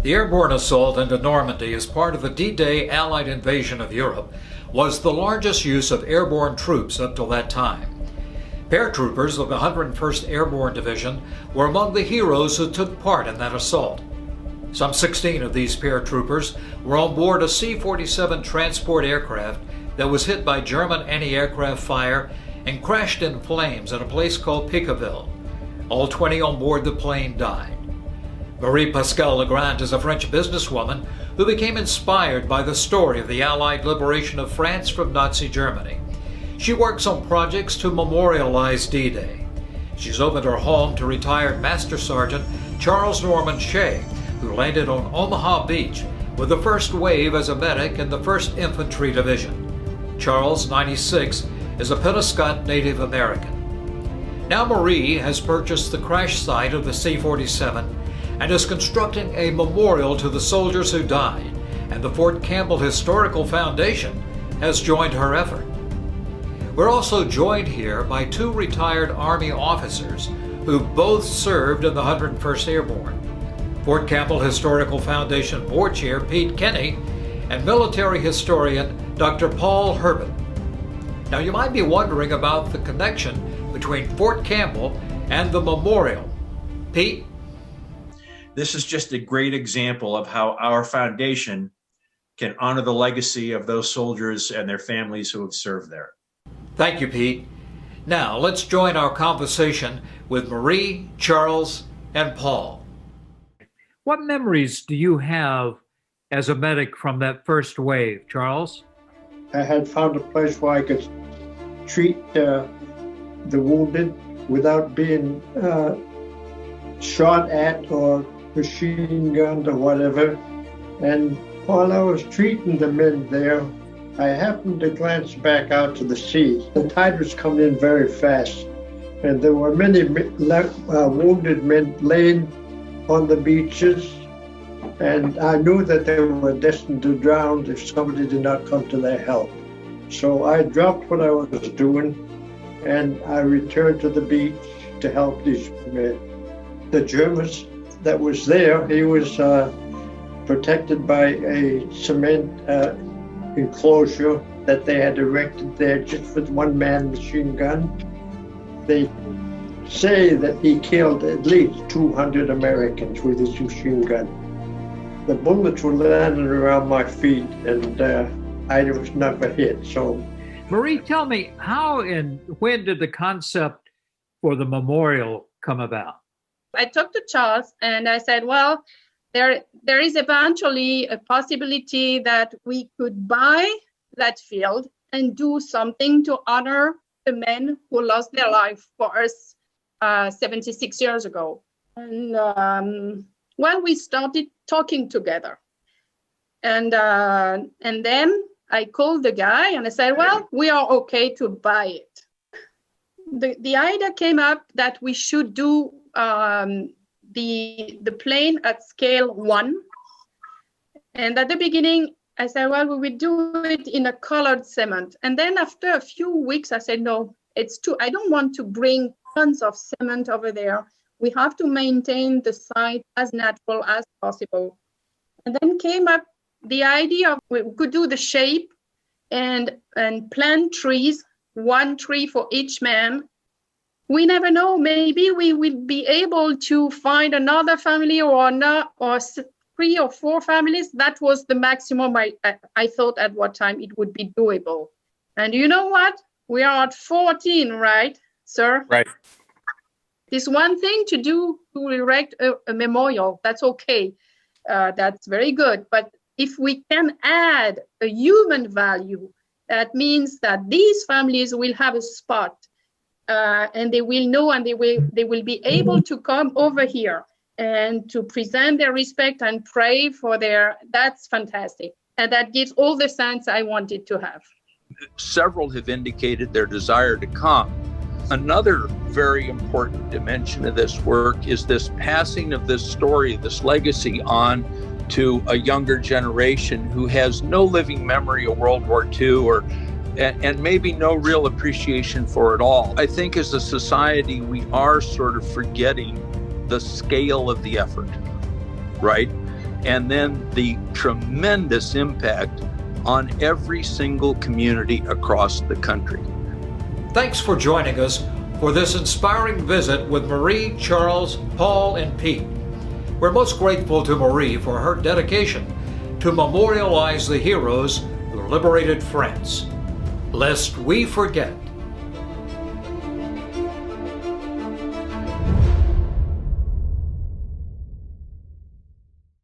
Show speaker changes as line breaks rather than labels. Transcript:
The airborne assault into Normandy as part of the D-Day Allied invasion of Europe was the largest use of airborne troops up till that time. Paratroopers of the 101st Airborne Division were among the heroes who took part in that assault. Some 16 of these paratroopers were on board a C-47 transport aircraft that was hit by German anti-aircraft fire and crashed in flames at a place called Picaville. All 20 on board the plane died. Marie-Pascale Legrand is a French businesswoman who became inspired by the story of the Allied liberation of France from Nazi Germany. She works on projects to memorialize D-Day. She's opened her home to retired Master Sergeant Charles Norman Shea, who landed on Omaha Beach with the first wave as a medic in the 1st Infantry Division. Charles, 96, is a Penobscot Native American. Now Marie has purchased the crash site of the C-47 and is constructing a memorial to the soldiers who died, and the Fort Campbell Historical Foundation has joined her effort. We're also joined here by 2 retired Army officers who both served in the 101st Airborne. Fort Campbell Historical Foundation Board Chair Pete Kenny and military historian Dr. Paul Herbert. Now you might be wondering about the connection between Fort Campbell and the memorial. Pete?
This is just a great example of how our foundation can honor the legacy of those soldiers and their families who have served there.
Thank you, Pete. Now let's join our conversation with Marie, Charles, and Paul. What memories do you have as a medic from that first wave, Charles?
I had found a place where I could treat the wounded without being shot at or machine gunned or whatever. And while I was treating the men there, I happened to glance back out to the sea. The tide was coming in very fast, and there were many wounded men laying on the beaches, and I knew that they were destined to drown if somebody did not come to their help. So I dropped what I was doing, and I returned to the beach to help these men. The Germans that was there, he was protected by a cement enclosure that they had erected there just with one-man machine gun. They say that he killed at least 200 Americans with his machine gun. The bullets were landing around my feet, and I was never hit. So,
Marie, tell me, how and when did the concept for the memorial come about?
I talked to Charles and I said, well, there is eventually a possibility that we could buy that field and do something to honor the men who lost their life for us 76 years ago. And well, we started talking together. And then I called the guy and I said, well, we are okay to buy it. The idea came up that we should do the plane at scale 1. And at the beginning, I said, well, we will do it in a colored cement. And then after a few weeks, I said, no, it's too, I don't want to bring tons of cement over there. We have to maintain the site as natural as possible. And then came up the idea of we could do the shape and plant trees, 1 tree for each man. We never know, maybe we will be able to find another family or 3 or 4 families. That was the maximum I thought at what time it would be doable. And you know what? We are at 14, right, sir?
Right.
This one thing to do to erect a memorial, that's okay. That's very good. But if we can add a human value, that means that these families will have a spot. And they will know, and they will be able to come over here and to present their respect and pray for that's fantastic. And that gives all the sense I wanted to have.
Several have indicated their desire to come. Another very important dimension of this work is this passing of this story, this legacy on to a younger generation who has no living memory of World War II and maybe no real appreciation for it all. I think as a society, we are sort of forgetting the scale of the effort, right? and then the tremendous impact on every single community across the country.
Thanks for joining us for this inspiring visit with Marie, Charles, Paul, and Pete. We're most grateful to Marie for her dedication to memorialize the heroes who liberated France, lest we forget.